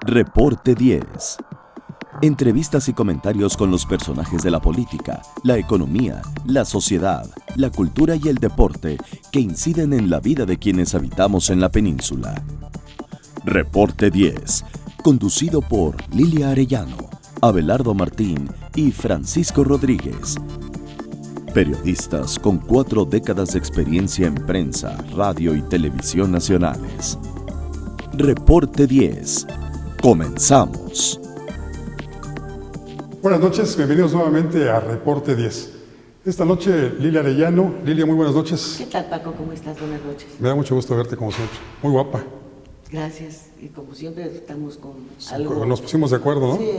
Reporte 10. Entrevistas y comentarios con los personajes de la política, la economía, la sociedad, la cultura y el deporte que inciden en la vida de quienes habitamos en la península. Reporte 10, conducido por Lilia Arellano, Abelardo Martín y Francisco Rodríguez. Periodistas con 4 décadas de experiencia en prensa, radio y televisión nacionales. Reporte 10. Comenzamos. Buenas noches, bienvenidos nuevamente a Reporte 10. Esta noche Lilia Arellano. Lilia, muy buenas noches. ¿Qué tal, Paco? ¿Cómo estás? Buenas noches. Me da mucho gusto verte como siempre. Muy guapa. Gracias. Y como siempre estamos con algo... Nos pusimos de acuerdo, ¿no? Sí,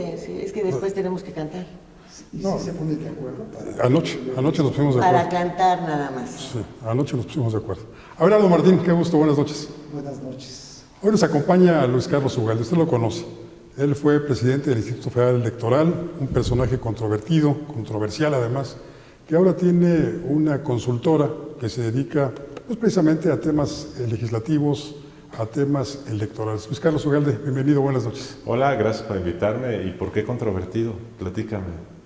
es que después tenemos que cantar. No, se pone de acuerdo. Anoche nos pusimos de acuerdo. Para cantar nada más. Sí, anoche nos pusimos de acuerdo. Abelardo Martín, qué gusto, buenas noches. Buenas noches. Hoy nos acompaña Luis Carlos Ugalde, usted lo conoce. Él fue presidente del Instituto Federal Electoral, un personaje controvertido, controversial además, que ahora tiene una consultora que se dedica pues, precisamente a temas legislativos, a temas electorales. Luis Carlos Ugalde, bienvenido, buenas noches. Hola, gracias por invitarme. ¿Y por qué controvertido? Platícame.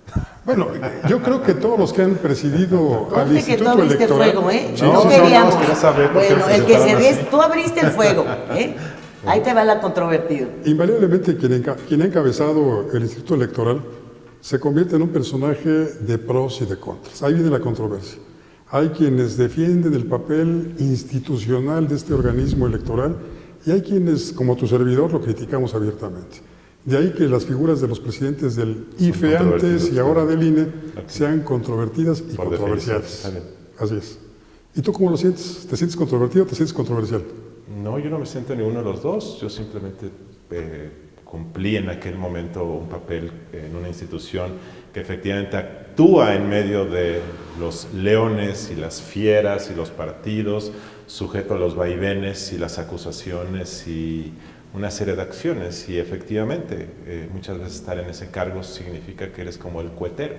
Bueno, yo creo que todos los que han presidido al Instituto que tú abriste Electoral... fuego, ¿eh? No, queríamos. quería saber por qué Bueno, se el que se sentaron ríe, así. tú abriste el fuego, ¿eh? Ahí te va la controvertido. Invariablemente quien ha encabezado el Instituto Electoral se convierte en un personaje de pros y de contras. Ahí viene la controversia. Hay quienes defienden el papel institucional de este organismo electoral y hay quienes, como tu servidor, lo criticamos abiertamente. De ahí que las figuras de los presidentes del IFE antes y ahora del INE sean controvertidas y controversiales. Así es. ¿Y tú cómo lo sientes? ¿Te sientes controvertido o te sientes controversial? No, yo no me siento ni uno de los dos. Yo simplemente cumplí en aquel momento un papel en una institución que efectivamente actúa en medio de los leones y las fieras y los partidos, sujeto a los vaivenes y las acusaciones y una serie de acciones. Y efectivamente, muchas veces estar en ese cargo significa que eres como el cuetero.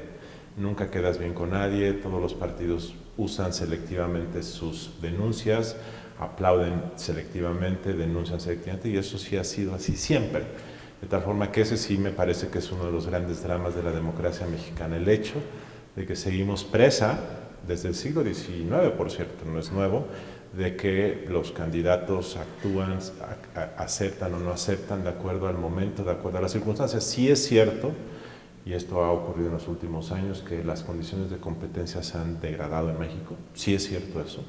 Nunca quedas bien con nadie, todos los partidos usan selectivamente sus denuncias, aplauden selectivamente, denuncian selectivamente, y eso sí ha sido así siempre. De tal forma que ese sí me parece que es uno de los grandes dramas de la democracia mexicana, el hecho de que seguimos presa, desde el siglo XIX, por cierto, no es nuevo, de que los candidatos actúan, aceptan o no aceptan de acuerdo al momento, de acuerdo a las circunstancias. Sí es cierto, y esto ha ocurrido en los últimos años, que las condiciones de competencia se han degradado en México. Sí es cierto eso.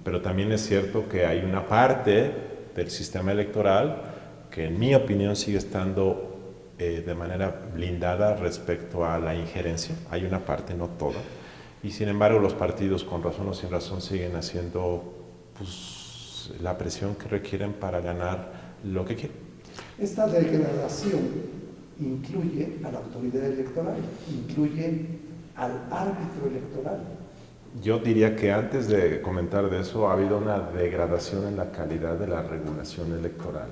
Pero también es cierto que hay una parte del sistema electoral que en mi opinión sigue estando de manera blindada respecto a la injerencia. Hay una parte, no toda. Y sin embargo los partidos, con razón o sin razón, siguen haciendo pues, la presión que requieren para ganar lo que quieren. Esta degradación incluye a la autoridad electoral, incluye al árbitro electoral. Yo diría que antes de comentar de eso ha habido una degradación en la calidad de la regulación electoral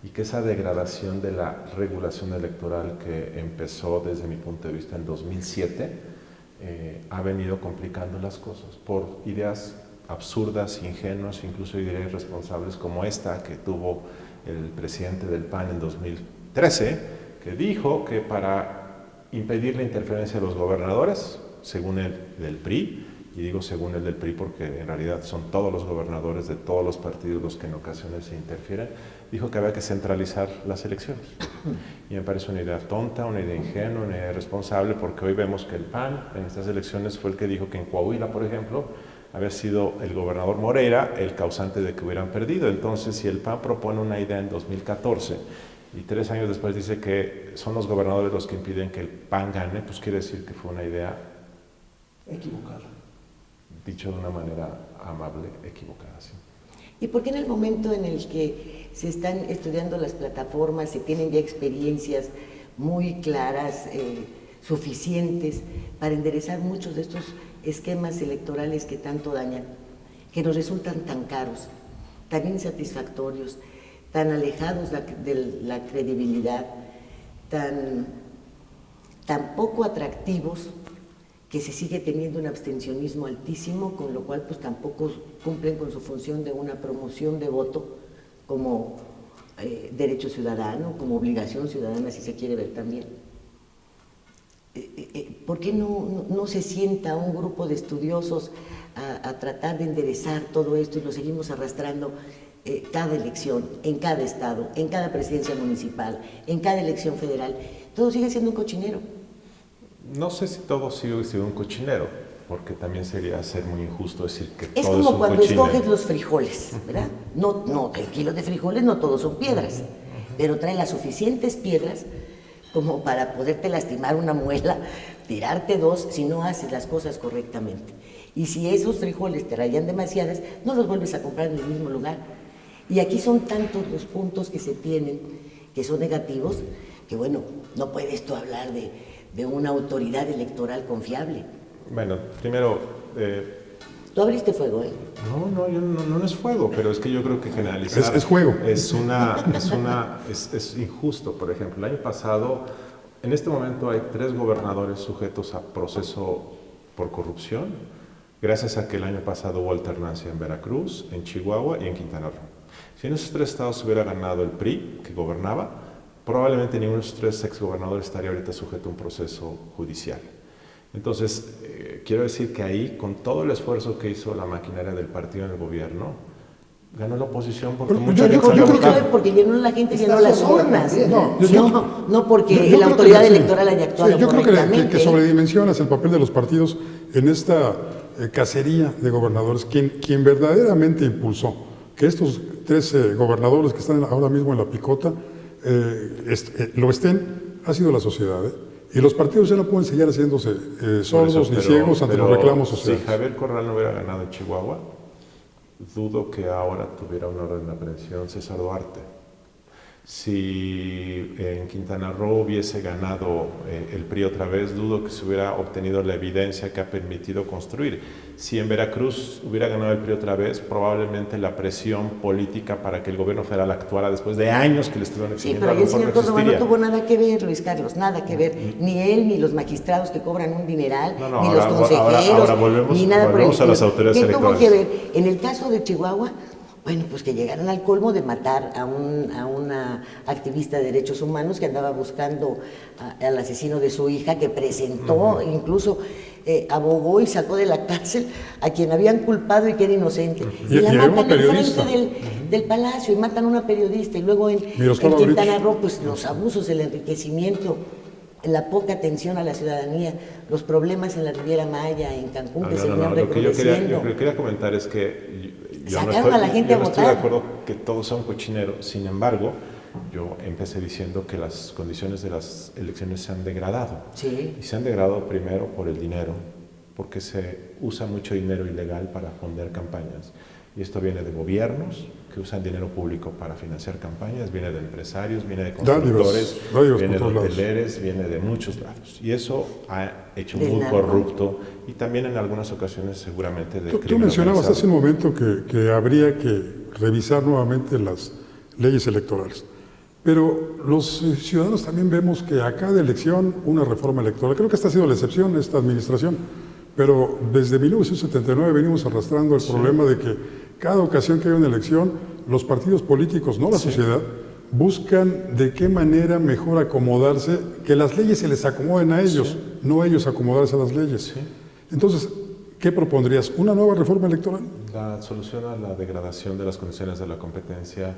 y que esa degradación de la regulación electoral que empezó desde mi punto de vista en 2007 ha venido complicando las cosas por ideas absurdas, ingenuas, incluso diría irresponsables como esta que tuvo el presidente del PAN en 2013, que dijo que para impedir la interferencia de los gobernadores, según él del PRI, y digo según el del PRI porque en realidad son todos los gobernadores de todos los partidos los que en ocasiones se interfieren, dijo que había que centralizar las elecciones. Y me parece una idea tonta, una idea ingenua, una idea irresponsable, porque hoy vemos que el PAN en estas elecciones fue el que dijo que en Coahuila, por ejemplo, había sido el gobernador Moreira el causante de que hubieran perdido. Entonces, si el PAN propone una idea en 2014 y 3 años después dice que son los gobernadores los que impiden que el PAN gane, pues quiere decir que fue una idea equivocada. Dicho de una manera amable, equivocada. ¿Sí? ¿Y por qué en el momento en el que se están estudiando las plataformas, se tienen ya experiencias muy claras, suficientes para enderezar muchos de estos esquemas electorales que tanto dañan, que nos resultan tan caros, tan insatisfactorios, tan alejados de la credibilidad, tan poco atractivos, que se sigue teniendo un abstencionismo altísimo, con lo cual pues tampoco cumplen con su función de una promoción de voto como derecho ciudadano, como obligación ciudadana, si se quiere ver también. ¿Por qué no se sienta un grupo de estudiosos a tratar de enderezar todo esto y lo seguimos arrastrando cada elección, en cada estado, en cada presidencia municipal, en cada elección federal? Todo sigue siendo un cochinero. No sé si todo sigue siendo un cochinero, porque también sería ser muy injusto decir que Es todo como es un cuando cochinero. escoges los frijoles, ¿verdad? No, el kilo de frijoles no todos son piedras, pero trae las suficientes piedras como para poderte lastimar una muela, tirarte dos si no haces las cosas correctamente. Y si esos frijoles te rayan demasiadas, no los vuelves a comprar en el mismo lugar. Y aquí son tantos los puntos que se tienen, que son negativos, que bueno, no puedes tú hablar de una autoridad electoral confiable. Bueno, primero... Tú abriste fuego, ¿eh? No es fuego, pero es que yo creo que generalizar Es juego. Es injusto. Por ejemplo, el año pasado, en este momento hay 3 gobernadores sujetos a proceso por corrupción, gracias a que el año pasado hubo alternancia en Veracruz, en Chihuahua y en Quintana Roo. Si en esos 3 estados hubiera ganado el PRI, que gobernaba, probablemente ninguno de esos 3 exgobernadores estaría ahorita sujeto a un proceso judicial. Entonces, quiero decir que ahí, con todo el esfuerzo que hizo la maquinaria del partido en el gobierno, ganó la oposición porque Pero mucha yo gente creo salió a que- votar. Porque llenó la gente, llenó las urnas. No porque Yo la creo autoridad que- electoral haya actuado yo creo correctamente. que sobredimensionas el papel de los partidos en esta cacería de gobernadores. Quien verdaderamente impulsó que estos 13 gobernadores que están ahora mismo en la picota lo estén, ha sido la sociedad, ¿eh? Y los partidos ya no pueden seguir haciéndose sordos ni ciegos ante los reclamos sociales. Si Javier Corral no hubiera ganado en Chihuahua, dudo que ahora tuviera una orden de aprehensión César Duarte. Si en Quintana Roo hubiese ganado el PRI otra vez, dudo que se hubiera obtenido la evidencia que ha permitido construir. Si en Veracruz hubiera ganado el PRI otra vez, probablemente la presión política para que el gobierno federal actuara después de años que le estuvieron Sí, exigiendo pero a ahí lo el mejor señor no Córdoba no existiría. tuvo nada que ver, Luis Carlos, nada que ver. Ni él, ni los magistrados que cobran un dineral, No, ni los ahora consejeros, volvemos- ni nada por el volvemos a las estilo. autoridades ¿Qué tuvo electorales? que ver? En el caso de Chihuahua, bueno, pues que llegaron al colmo de matar a una activista de derechos humanos que andaba buscando al asesino de su hija, que presentó, incluso abogó y sacó de la cárcel a quien habían culpado y que era inocente. Y la era una matan en periodista. frente del palacio y matan a una periodista. Y luego en Miroslava Quintana Brecht. Roo, pues los abusos, el enriquecimiento, la poca atención a la ciudadanía, los problemas en la Riviera Maya, en Cancún, que seguían Lo que yo recrudeciendo. quería comentar es que yo no Sacaron a la gente yo a no estoy de votar. acuerdo que todos son cochineros. Sin embargo, yo empecé diciendo que las condiciones de las elecciones se han degradado. Sí. Y se han degradado primero por el dinero, porque se usa mucho dinero ilegal para fondear campañas. Y esto viene de gobiernos que usan dinero público para financiar campañas, viene de empresarios, viene de constructores, dádivas viene de por todos lados. hoteleros, viene de muchos lados. Y eso ha hecho Del muy narco. corrupto y también en algunas ocasiones seguramente de Tú crimen mencionabas organizado. hace un momento que habría que revisar nuevamente las leyes electorales. Pero los ciudadanos también vemos que a cada elección una reforma electoral. Creo que esta ha sido la excepción, esta administración. Pero desde 1979 venimos arrastrando el problema de que cada ocasión que hay una elección, los partidos políticos, no la sociedad, buscan de qué manera mejor acomodarse, que las leyes se les acomoden a ellos, no ellos acomodarse a las leyes. Entonces, ¿qué propondrías? ¿Una nueva reforma electoral? La solución a la degradación de las condiciones de la competencia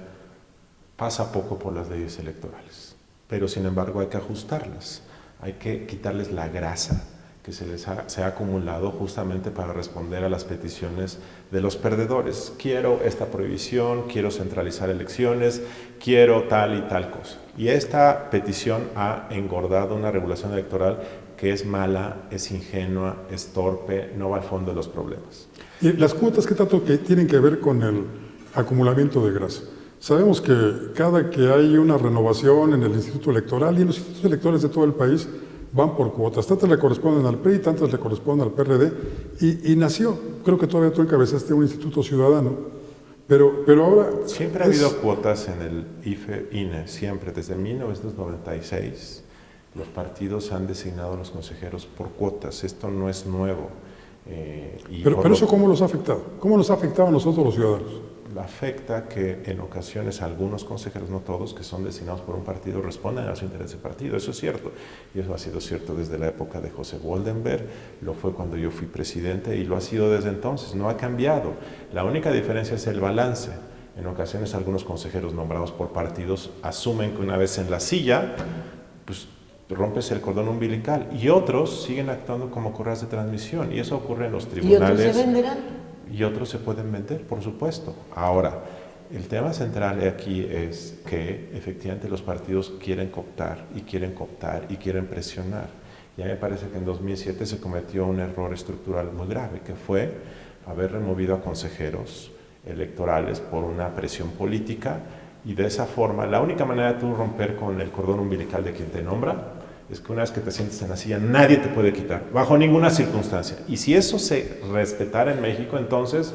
pasa poco por las leyes electorales, pero sin embargo hay que ajustarlas, hay que quitarles la grasa que se ha acumulado justamente para responder a las peticiones de los perdedores. Quiero esta prohibición, quiero centralizar elecciones, quiero tal y tal cosa. Y esta petición ha engordado una regulación electoral que es mala, es ingenua, es torpe, no va al fondo de los problemas. ¿Y las cuotas qué tanto que tienen que ver con el acumulamiento de grasa? Sabemos que cada que hay una renovación en el Instituto Electoral y en los institutos electorales de todo el país van por cuotas. Tantas le corresponden al PRI, tantas le corresponden al PRD y nació, creo que todavía tú encabezaste un instituto ciudadano, pero ahora... Siempre ha habido cuotas en el INE, siempre, desde 1996. Los partidos han designado a los consejeros por cuotas, esto no es nuevo. Pero eso ¿cómo los ha afectado? ¿Cómo nos ha afectado a nosotros los ciudadanos? afecta que en ocasiones algunos consejeros, no todos, que son designados por un partido, responden a su interés de partido. Eso es cierto. Y eso ha sido cierto desde la época de José Woldenberg, lo fue cuando yo fui presidente y lo ha sido desde entonces. No ha cambiado. La única diferencia es el balance. En ocasiones algunos consejeros nombrados por partidos asumen que una vez en la silla, pues rompes el cordón umbilical, y otros siguen actuando como correas de transmisión, y eso ocurre en los tribunales. ¿Y otros se venderán? Y otros se pueden vender, por supuesto. Ahora, el tema central aquí es que efectivamente los partidos quieren cooptar y quieren presionar. Ya me parece que en 2007 se cometió un error estructural muy grave, que fue haber removido a consejeros electorales por una presión política, y de esa forma, la única manera de tú romper con el cordón umbilical de quien te nombra es que una vez que te sientes en la silla, nadie te puede quitar, bajo ninguna circunstancia. Y si eso se respetara en México, entonces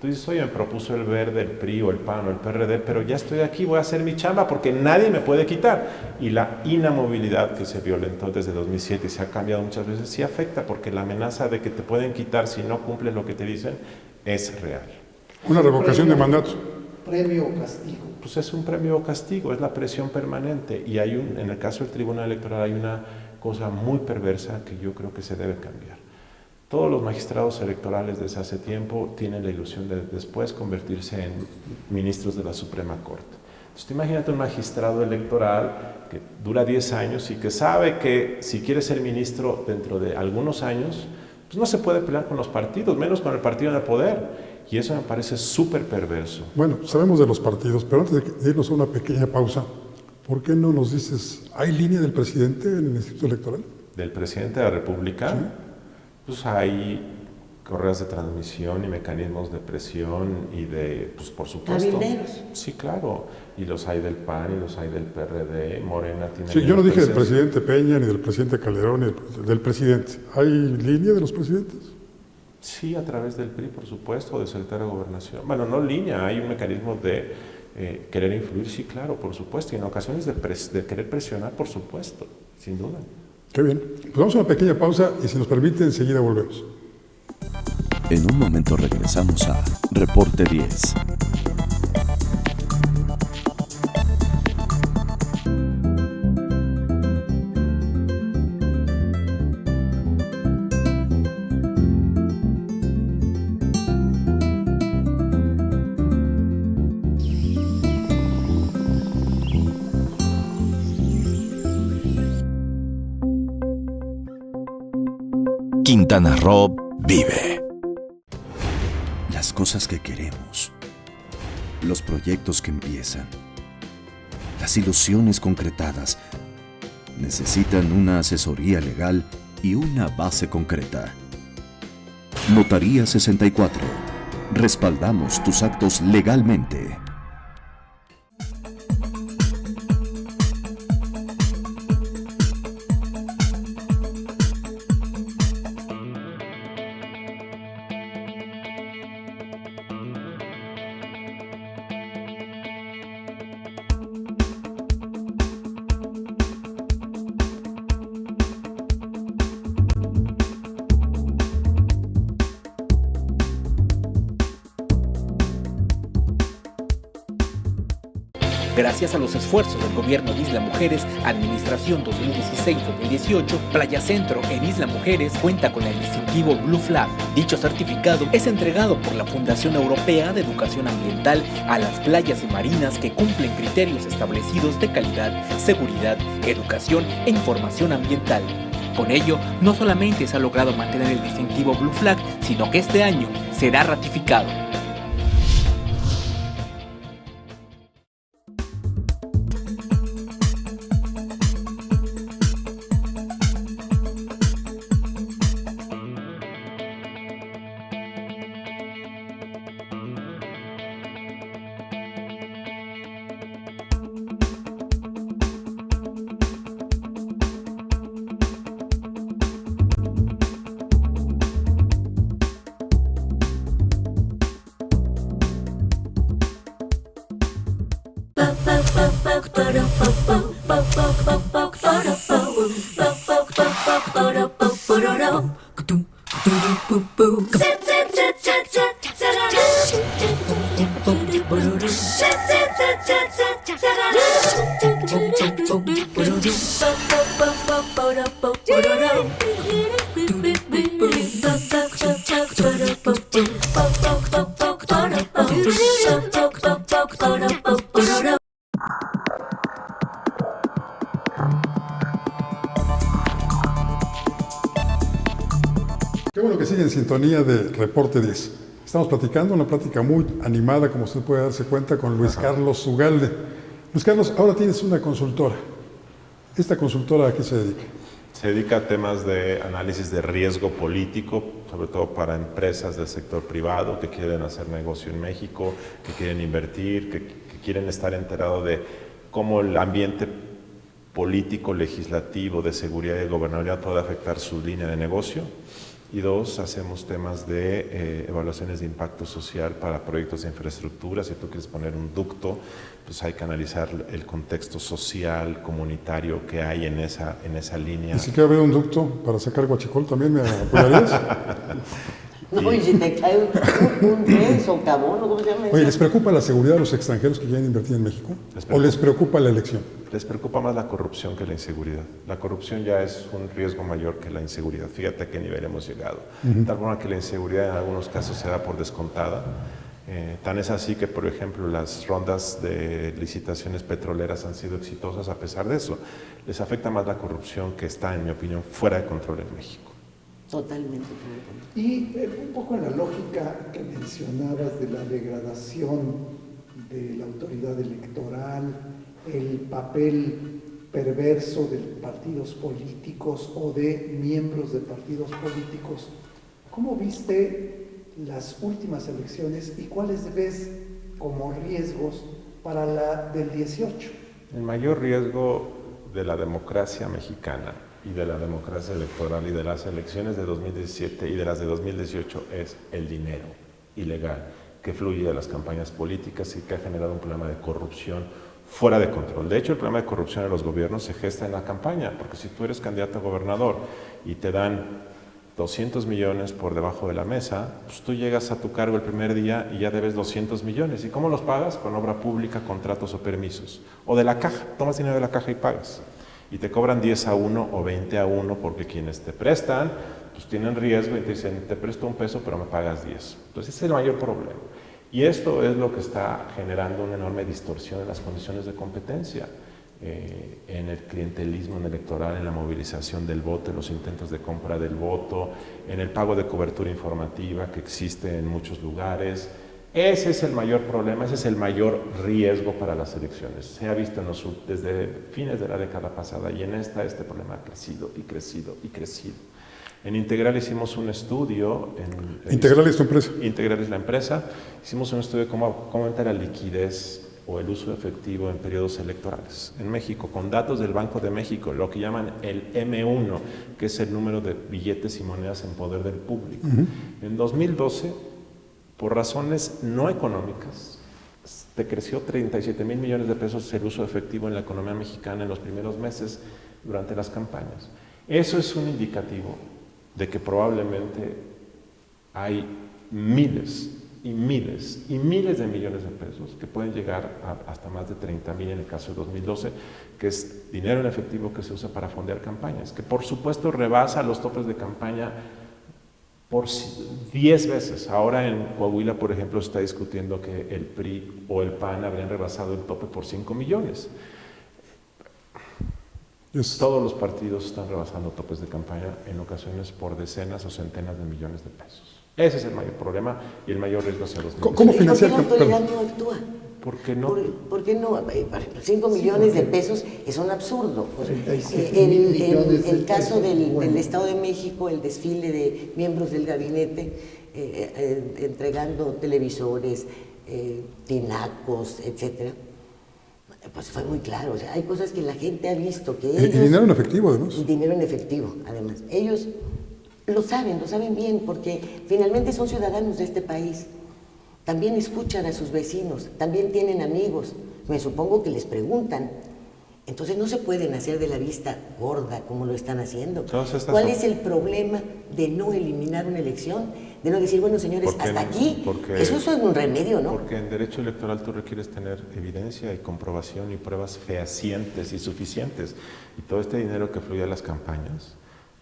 tú dices, oye, me propuso el Verde, el PRI o el PAN o el PRD, pero ya estoy aquí, voy a hacer mi chamba porque nadie me puede quitar. Y la inamovilidad que se violentó desde 2007 y se ha cambiado muchas veces, sí afecta, porque la amenaza de que te pueden quitar si no cumples lo que te dicen es real. Una revocación de mandato. ¿Premio o castigo? Pues es un premio o castigo, es la presión permanente. Y en el caso del Tribunal Electoral hay una cosa muy perversa que yo creo que se debe cambiar. Todos los magistrados electorales desde hace tiempo tienen la ilusión de después convertirse en ministros de la Suprema Corte. Entonces, imagínate un magistrado electoral que dura 10 años y que sabe que si quiere ser ministro dentro de algunos años, pues no se puede pelear con los partidos, menos con el partido en el poder. Y eso me parece súper perverso. Bueno, sabemos de los partidos, pero antes de irnos a una pequeña pausa, ¿por qué no nos dices, ¿hay línea del presidente en el Instituto Electoral? ¿Del presidente de la República? Sí. Pues hay correas de transmisión y mecanismos de presión y de, pues por supuesto. ¿Cabilderos? Sí, claro. Y los hay del PAN y los hay del PRD. Morena tiene... Sí, yo no dije del presidente Peña, ni del presidente Calderón, ni del presidente. ¿Hay línea de los presidentes? Sí, a través del PRI, por supuesto, o del secretario de Gobernación. Bueno, no línea, hay un mecanismo de querer influir, sí, claro, por supuesto, y en ocasiones de querer presionar, por supuesto, sin duda. Qué bien. Pues vamos a una pequeña pausa y si nos permite, enseguida volvemos. En un momento regresamos a Reporte 10. Quintana Roo vive. Las cosas que queremos, los proyectos que empiezan, las ilusiones concretadas, necesitan una asesoría legal y una base concreta. Notaría 64. Respaldamos tus actos legalmente. Gracias a los esfuerzos del gobierno de Isla Mujeres, Administración 2016-2018, Playa Centro en Isla Mujeres cuenta con el distintivo Blue Flag. Dicho certificado es entregado por la Fundación Europea de Educación Ambiental a las playas y marinas que cumplen criterios establecidos de calidad, seguridad, educación e información ambiental. Con ello, no solamente se ha logrado mantener el distintivo Blue Flag, sino que este año será ratificado. Qué bueno que sigue en sintonía de Reporte 10. Estamos platicando, una plática muy animada, como usted puede darse cuenta, con Luis Carlos Ugalde. Luis Carlos, ahora tienes una consultora. ¿Esta consultora a qué se dedica? Se dedica a temas de análisis de riesgo político, sobre todo para empresas del sector privado que quieren hacer negocio en México, que quieren invertir, que quieren estar enterados de cómo el ambiente político, legislativo, de seguridad y gobernabilidad puede afectar su línea de negocio. Y dos, hacemos temas de evaluaciones de impacto social para proyectos de infraestructura. Si tú quieres poner un ducto, pues hay que analizar el contexto social, comunitario que hay en esa línea. ¿Y si quiere ver un ducto para sacar guachicol, también me apoyarías? No, y si te cae un tren, socavón, ¿cómo se llama eso? Oye, ¿les preocupa la seguridad de los extranjeros que quieren invertir en México? ¿O les preocupa la elección? Les preocupa más la corrupción que la inseguridad. La corrupción ya es un riesgo mayor que la inseguridad. Fíjate a qué nivel hemos llegado. De tal forma que la inseguridad en algunos casos se da por descontada. Tan es así que, por ejemplo, las rondas de licitaciones petroleras han sido exitosas a pesar de eso. Les afecta más la corrupción, que está, en mi opinión, fuera de control en México. Totalmente. Y un poco en la lógica que mencionabas de la degradación de la autoridad electoral, el papel perverso de partidos políticos o de miembros de partidos políticos, ¿cómo viste las últimas elecciones y cuáles ves como riesgos para la del 18? El mayor riesgo de la democracia mexicana y de la democracia electoral y de las elecciones de 2017 y de las de 2018 es el dinero ilegal que fluye de las campañas políticas y que ha generado un problema de corrupción fuera de control. De hecho, el problema de corrupción en los gobiernos se gesta en la campaña, porque si tú eres candidato a gobernador y te dan 200 millones por debajo de la mesa, pues tú llegas a tu cargo el primer día y ya debes 200 millones. ¿Y cómo los pagas? Con obra pública, contratos o permisos. O de la caja, tomas dinero de la caja y pagas. Y te cobran 10-1 o 20-1 porque quienes te prestan, pues tienen riesgo y te dicen, te presto $1, pero me pagas 10. Entonces ese es el mayor problema. Y esto es lo que está generando una enorme distorsión en las condiciones de competencia, en el clientelismo electoral, en la movilización del voto, en los intentos de compra del voto, en el pago de cobertura informativa que existe en muchos lugares. Ese es el mayor problema, ese es el mayor riesgo para las elecciones. Se ha visto desde fines de la década pasada y en este problema ha crecido y crecido y crecido. En Integral hicimos un estudio. ¿Integral es tu empresa? Integral es la empresa. Hicimos un estudio de cómo aumentar la liquidez o el uso efectivo en periodos electorales en México, con datos del Banco de México, lo que llaman el M1, que es el número de billetes y monedas en poder del público. En 2012, por razones no económicas, creció 37,000 millones de pesos el uso efectivo en la economía mexicana en los primeros meses durante las campañas. Eso es un indicativo de que probablemente hay miles y miles y miles de millones de pesos que pueden llegar hasta más de 30,000 en el caso de 2012, que es dinero en efectivo que se usa para fondear campañas, que por supuesto rebasa los topes de campaña por 10 veces. Ahora en Coahuila, por ejemplo, se está discutiendo que el PRI o el PAN habrían rebasado el tope por 5 millones. Todos los partidos están rebasando topes de campaña, en ocasiones por decenas o centenas de millones de pesos. Ese es el mayor problema y el mayor riesgo hacia los niños. ¿Cómo financiar? ¿Por qué la autoridad no actúa? ¿Por qué no? ¿Por qué no? 5 millones de pesos es un absurdo. El caso del Estado de México, el desfile de miembros del gabinete entregando televisores, tinacos, etcétera, pues fue muy claro. O sea, hay cosas que la gente ha visto que ellos... Y dinero en efectivo, además. Y dinero en efectivo, además. Ellos lo saben bien, porque finalmente son ciudadanos de este país. También escuchan a sus vecinos, también tienen amigos. Me supongo que les preguntan. Entonces no se pueden hacer de la vista gorda como lo están haciendo. ¿Cuál es el problema de no eliminar una elección? De no decir, bueno, señores, hasta aquí, eso es un remedio, ¿no? Porque en derecho electoral tú requieres tener evidencia y comprobación y pruebas fehacientes y suficientes. Y todo este dinero que fluye a las campañas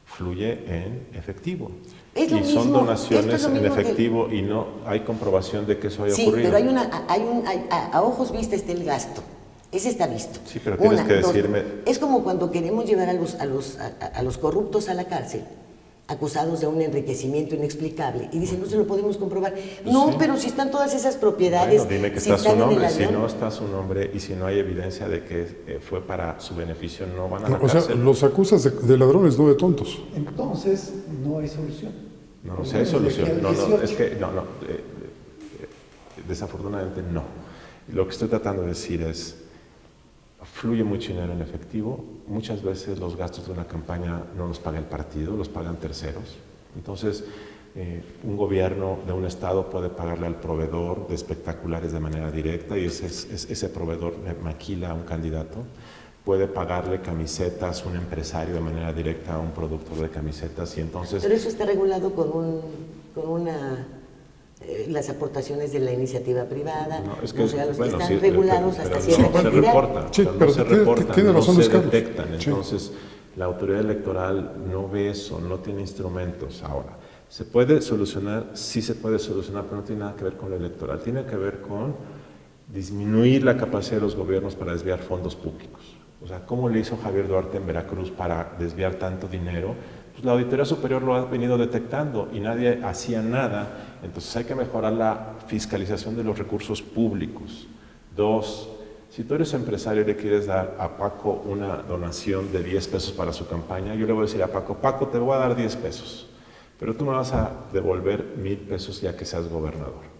fluye en efectivo. Y son donaciones en efectivo y no hay comprobación de que eso haya ocurrido. Sí, pero a ojos vistas está el gasto. Ese está visto. Sí, pero tienes que decirme... Es como cuando queremos llevar a los corruptos a la cárcel, acusados de un enriquecimiento inexplicable, y dicen, no se lo podemos comprobar. Pues no, sí. Pero si están todas esas propiedades... Bueno, dime que está su nombre. Si no está su nombre y si no hay evidencia de que fue para su beneficio, no van a la cárcel. O sea, los acusas de ladrones, no de tontos. Entonces, no hay solución. No, sí hay solución. Desafortunadamente no. Lo que estoy tratando de decir es... Fluye mucho dinero en efectivo, muchas veces los gastos de una campaña no los paga el partido, los pagan terceros. Entonces, un gobierno de un estado puede pagarle al proveedor de espectaculares de manera directa y ese proveedor maquila a un candidato. Puede pagarle camisetas un empresario de manera directa a un productor de camisetas y entonces... Pero eso está regulado las aportaciones de la iniciativa privada, están regulados hasta cierta cantidad. No se reportan, no se detectan. Entonces, la autoridad electoral no ve eso, no tiene instrumentos. Ahora, ¿se puede solucionar? Sí se puede solucionar, pero no tiene nada que ver con lo electoral. Tiene que ver con disminuir la capacidad de los gobiernos para desviar fondos públicos. O sea, ¿cómo le hizo Javier Duarte en Veracruz para desviar tanto dinero? Pues la Auditoría Superior lo ha venido detectando y nadie hacía nada. Entonces hay que mejorar la fiscalización de los recursos públicos. 2, si tú eres empresario y le quieres dar a Paco una donación de 10 pesos para su campaña, yo le voy a decir a Paco, te voy a dar 10 pesos, pero tú me vas a devolver 1,000 pesos ya que seas gobernador.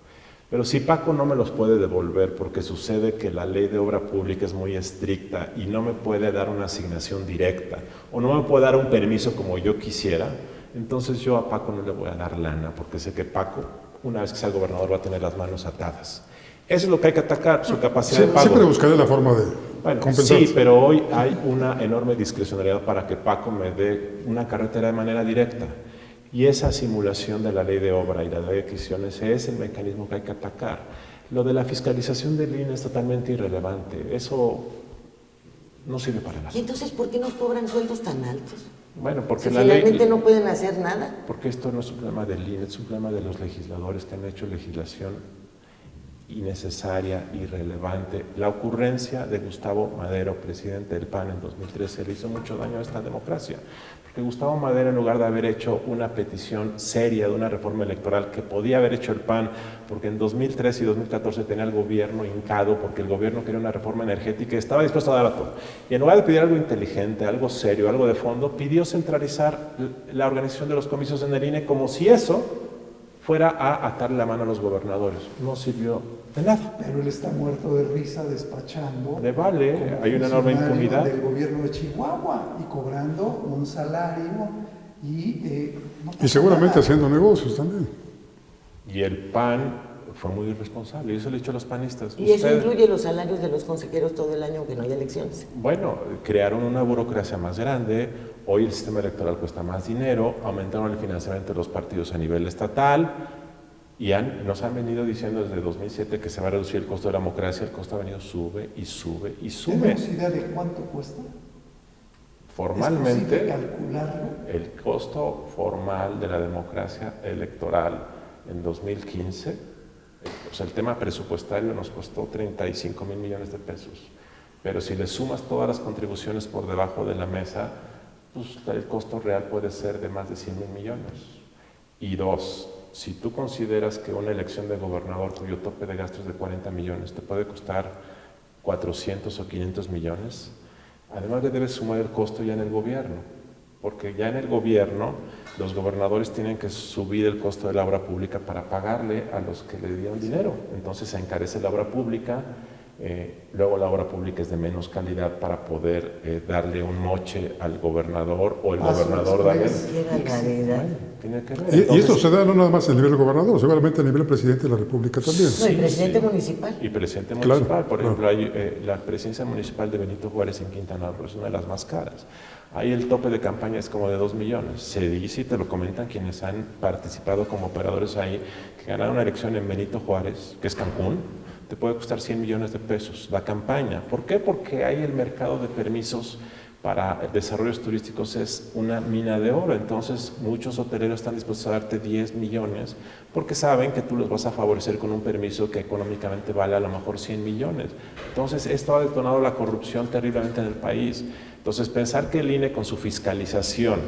Pero si Paco no me los puede devolver porque sucede que la ley de obra pública es muy estricta y no me puede dar una asignación directa o no me puede dar un permiso como yo quisiera, entonces yo a Paco no le voy a dar lana porque sé que Paco, una vez que sea gobernador, va a tener las manos atadas. Eso es lo que hay que atacar, su capacidad de pago. Siempre buscaré la forma de compensar. Sí, pero hoy hay una enorme discrecionalidad para que Paco me dé una carretera de manera directa. Y esa simulación de la ley de obra y la ley de adquisiciones es el mecanismo que hay que atacar. Lo de la fiscalización del INE es totalmente irrelevante. Eso no sirve para nada. ¿Y entonces por qué nos cobran sueldos tan altos? Bueno, porque si la finalmente ley... no pueden hacer nada. Porque esto no es un problema del INE, es un problema de los legisladores que han hecho legislación innecesaria, irrelevante. La ocurrencia de Gustavo Madero, presidente del PAN en 2013, le hizo mucho daño a esta democracia. Porque Gustavo Madero, en lugar de haber hecho una petición seria de una reforma electoral que podía haber hecho el PAN, porque en 2013 y 2014 tenía el gobierno hincado, porque el gobierno quería una reforma energética y estaba dispuesto a dar a todo. Y en lugar de pedir algo inteligente, algo serio, algo de fondo, pidió centralizar la organización de los comicios en el INE como si eso fuera a atarle la mano a los gobernadores. No sirvió de nada. Pero él está muerto de risa despachando. Le vale, hay una enorme impunidad. Del gobierno de Chihuahua y cobrando un salario y seguramente nada. Haciendo negocios también. Y el PAN fue muy irresponsable, y eso le he dicho a los panistas. Y eso incluye los salarios de los consejeros todo el año aunque no haya elecciones. Bueno, crearon una burocracia más grande, hoy el sistema electoral cuesta más dinero, aumentaron el financiamiento de los partidos a nivel estatal y nos han venido diciendo desde 2007 que se va a reducir el costo de la democracia. El costo ha venido sube y sube y sube. ¿Tenemos idea de cuánto cuesta? Formalmente, ¿Es posible calcularlo? el costo formal de la democracia electoral en 2015, o sea, el tema presupuestario nos costó 35,000 millones de pesos. Pero si le sumas todas las contribuciones por debajo de la mesa, pues el costo real puede ser de más de 100,000 millones. Y 2, si tú consideras que una elección de gobernador cuyo tope de gastos es de 40 millones te puede costar 400 o 500 millones, además le debes sumar el costo ya en el gobierno, porque ya en el gobierno los gobernadores tienen que subir el costo de la obra pública para pagarle a los que le dieron dinero. Entonces se encarece la obra pública luego la obra pública es de menos calidad para poder darle un moche al gobernador o el gobernador darle... Tiene que ver. Y esto se da no nada más a nivel gobernador, seguramente a nivel presidente de la República también. No, y presidente municipal. Y presidente municipal, Claro, por claro. ejemplo, hay, la presidencia municipal de Benito Juárez en Quintana Roo es una de las más caras. Ahí el tope de campaña es como de 2 millones. Se dice y te lo comentan quienes han participado como operadores ahí, que ganar una elección en Benito Juárez, que es Cancún, te puede costar 100 millones de pesos la campaña. ¿Por qué? Porque ahí el mercado de permisos para desarrollos turísticos es una mina de oro. Entonces muchos hoteleros están dispuestos a darte 10 millones porque saben que tú los vas a favorecer con un permiso que económicamente vale a lo mejor 100 millones. Entonces esto ha detonado la corrupción terriblemente en el país. Entonces pensar que el INE con su fiscalización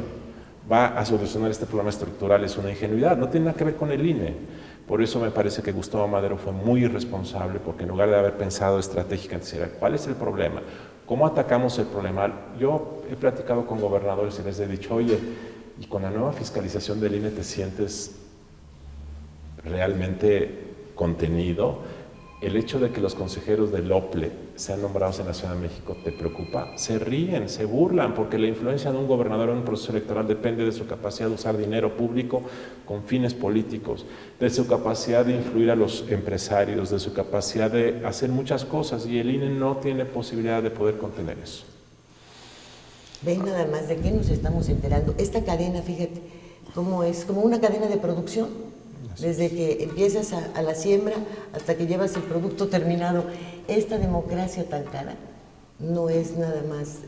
va a solucionar este problema estructural es una ingenuidad, no tiene nada que ver con el INE. Por eso me parece que Gustavo Madero fue muy irresponsable, porque en lugar de haber pensado estratégicamente, ¿cuál es el problema? ¿Cómo atacamos el problema? Yo he platicado con gobernadores y les he dicho, oye, ¿y con la nueva fiscalización del INE te sientes realmente contenido? El hecho de que los consejeros del OPLE sean nombrados en la Ciudad de México, ¿te preocupa? Se ríen, se burlan, porque la influencia de un gobernador en un proceso electoral depende de su capacidad de usar dinero público con fines políticos, de su capacidad de influir a los empresarios, de su capacidad de hacer muchas cosas, y el INE no tiene posibilidad de poder contener eso. Ven nada más de qué nos estamos enterando. Esta cadena, fíjate, cómo es como una cadena de producción. Desde que empiezas a la siembra hasta que llevas el producto terminado. Esta democracia tan cara no es nada más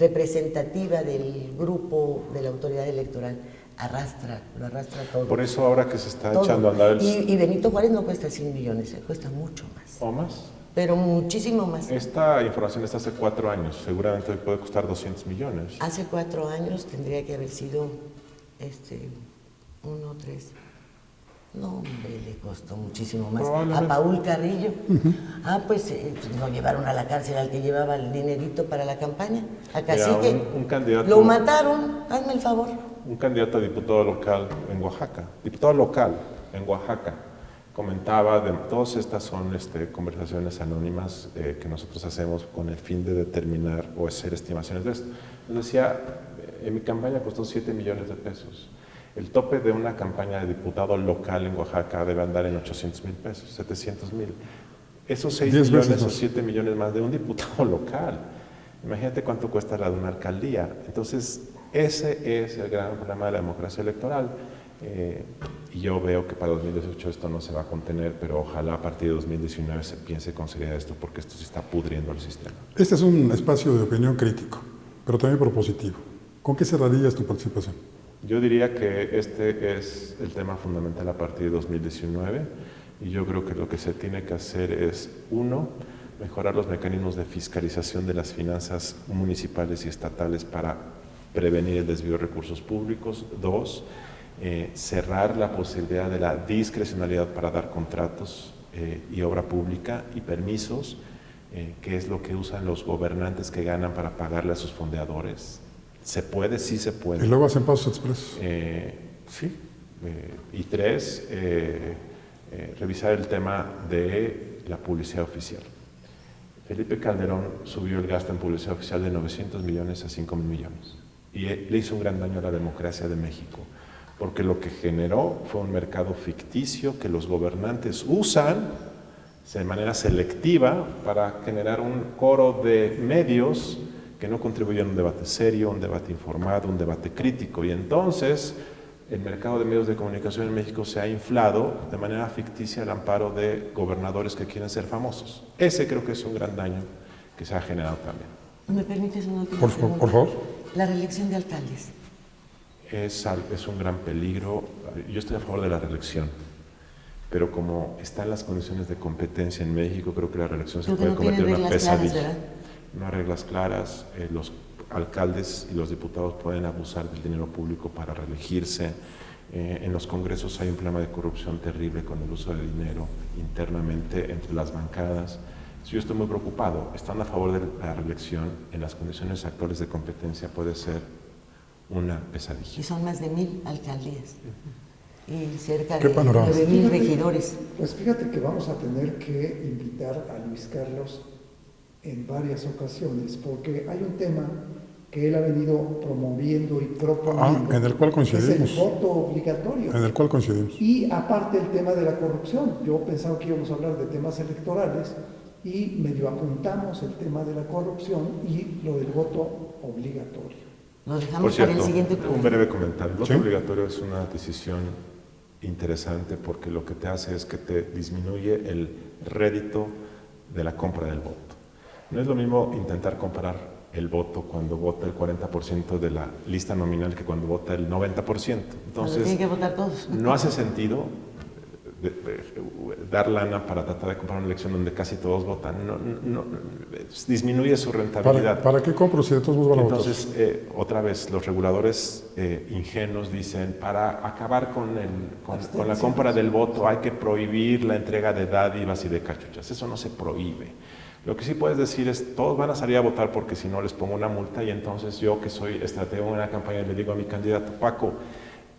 representativa del grupo de la autoridad electoral. Lo arrastra todo. Por eso ahora que se está todo. echando a andar el... Y Benito Juárez no cuesta 100 millones, cuesta mucho más. ¿O más? Pero muchísimo más. Esta información está hace 4 años, seguramente hoy puede costar 200 millones. Hace 4 años tendría que haber sido 1, 3. No, hombre, le costó muchísimo más. A Paul Carrillo. Pues lo llevaron a la cárcel al que llevaba el dinerito para la campaña. A Cacique. Un candidato, lo mataron, hazme el favor. Un candidato a diputado local en Oaxaca, comentaba, todas estas son conversaciones anónimas que nosotros hacemos con el fin de determinar o hacer estimaciones de esto. Nos decía, en mi campaña costó 7 millones de pesos. El tope de una campaña de diputado local en Oaxaca debe andar en 800,000 pesos, 700,000. Esos 6 millones o 7 millones más de un diputado local. Imagínate cuánto cuesta la de una alcaldía. Entonces, ese es el gran problema de la democracia electoral. Y yo veo que para 2018 esto no se va a contener, pero ojalá a partir de 2019 se piense con seriedad esto, porque esto se está pudriendo el sistema. Este es un espacio de opinión crítico, pero también propositivo. ¿Con qué cerrarías tu participación? Yo diría que este es el tema fundamental a partir de 2019, y yo creo que lo que se tiene que hacer es, 1, mejorar los mecanismos de fiscalización de las finanzas municipales y estatales para prevenir el desvío de recursos públicos. 2, cerrar la posibilidad de la discrecionalidad para dar contratos y obra pública y permisos, que es lo que usan los gobernantes que ganan para pagarle a sus fondeadores. ¿Se puede? Sí se puede. Y luego hacen pasos expresos. Sí. Y 3, revisar el tema de la publicidad oficial. Felipe Calderón subió el gasto en publicidad oficial de 900 millones a 5,000 millones. Y le hizo un gran daño a la democracia de México, porque lo que generó fue un mercado ficticio que los gobernantes usan de manera selectiva para generar un coro de medios que no contribuyen a un debate serio, un debate informado, un debate crítico. Y entonces el mercado de medios de comunicación en México se ha inflado de manera ficticia al amparo de gobernadores que quieren ser famosos. Ese creo que es un gran daño que se ha generado también. ¿Me permites una última pregunta? Por favor. La reelección de alcaldes. Es un gran peligro. Yo estoy a favor de la reelección, pero como están las condiciones de competencia en México, creo que la reelección se puede convertir en una pesadilla. No hay reglas claras, los alcaldes y los diputados pueden abusar del dinero público para reelegirse. En los congresos hay un problema de corrupción terrible con el uso de dinero internamente entre las bancadas. Yo estoy muy preocupado. Están a favor de la reelección, en las condiciones actuales de competencia puede ser una pesadilla. Y son más de 1,000 alcaldías. y cerca ¿Qué de panorama? 9,000 regidores. Pues fíjate que vamos a tener que invitar a Luis Carlos en varias ocasiones, porque hay un tema que él ha venido promoviendo y proponiendo, en el cual que es coincidimos. el voto obligatorio. En el cual coincidimos. Y aparte el tema de la corrupción. Yo pensaba que íbamos a hablar de temas electorales y medio apuntamos el tema de la corrupción y lo del voto obligatorio. Lo dejamos Por cierto, para el siguiente un programa. breve comentario. El voto ¿Sí? obligatorio es una decisión interesante porque lo que te hace es que te disminuye el rédito de la compra del voto. No es lo mismo intentar comprar el voto cuando vota el 40% de la lista nominal que cuando vota el 90%. Cuando Entonces, tienen que votar todos. no hace sentido dar lana para tratar de comprar una elección donde casi todos votan. Disminuye su rentabilidad. ¿Para qué compro si de todos modos van a votar? Entonces, otra vez, los reguladores ingenuos dicen, para acabar con la compra del voto hay que prohibir la entrega de dádivas y de cachuchas. Eso no se prohíbe. Lo que sí puedes decir es, todos van a salir a votar porque si no les pongo una multa, y entonces yo, que soy estratega en una campaña, le digo a mi candidato, Paco,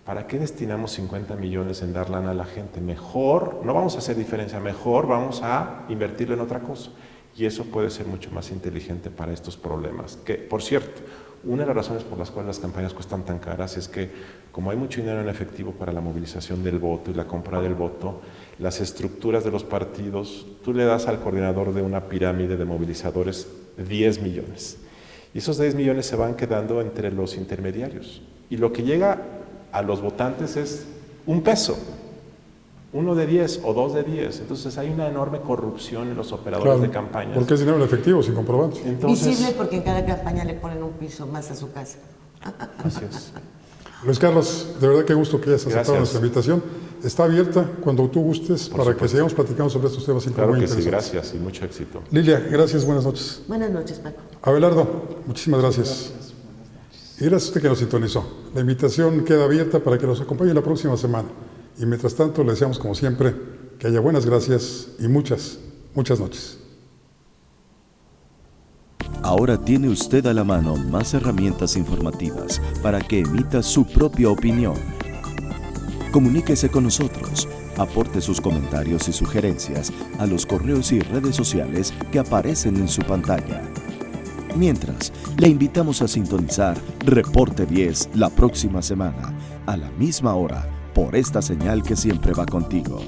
¿para qué destinamos 50 millones en dar lana a la gente? Mejor, no vamos a hacer diferencia, mejor vamos a invertirlo en otra cosa. Y eso puede ser mucho más inteligente para estos problemas. Que, por cierto, una de las razones por las cuales las campañas cuestan tan caras es que, como hay mucho dinero en efectivo para la movilización del voto y la compra del voto, las estructuras de los partidos, tú le das al coordinador de una pirámide de movilizadores 10 millones. Y esos 10 millones se van quedando entre los intermediarios. Y lo que llega a los votantes es un peso, uno de 10 o 2 de 10. Entonces hay una enorme corrupción en los operadores de campañas. Porque es dinero en efectivo, sin comprobantes. Entonces, Visible porque en cada campaña le ponen un piso más a su casa. así es. Luis Carlos, de verdad qué gusto que hayas aceptado Gracias. nuestra invitación. Está abierta cuando tú gustes Por para que supuesto. sigamos platicando sobre estos temas siempre Claro muy que sí, interesantes. gracias y mucho éxito. Lilia, gracias, buenas noches. Buenas noches, Paco. Abelardo, muchísimas gracias. Y gracias a usted que nos sintonizó. La invitación queda abierta para que nos acompañe la próxima semana. Y mientras tanto, le deseamos, como siempre, que haya buenas gracias y muchas noches. Ahora tiene usted a la mano más herramientas informativas para que emita su propia opinión. Comuníquese con nosotros, aporte sus comentarios y sugerencias a los correos y redes sociales que aparecen en su pantalla. Mientras, le invitamos a sintonizar Reporte 10 la próxima semana, a la misma hora, por esta señal que siempre va contigo.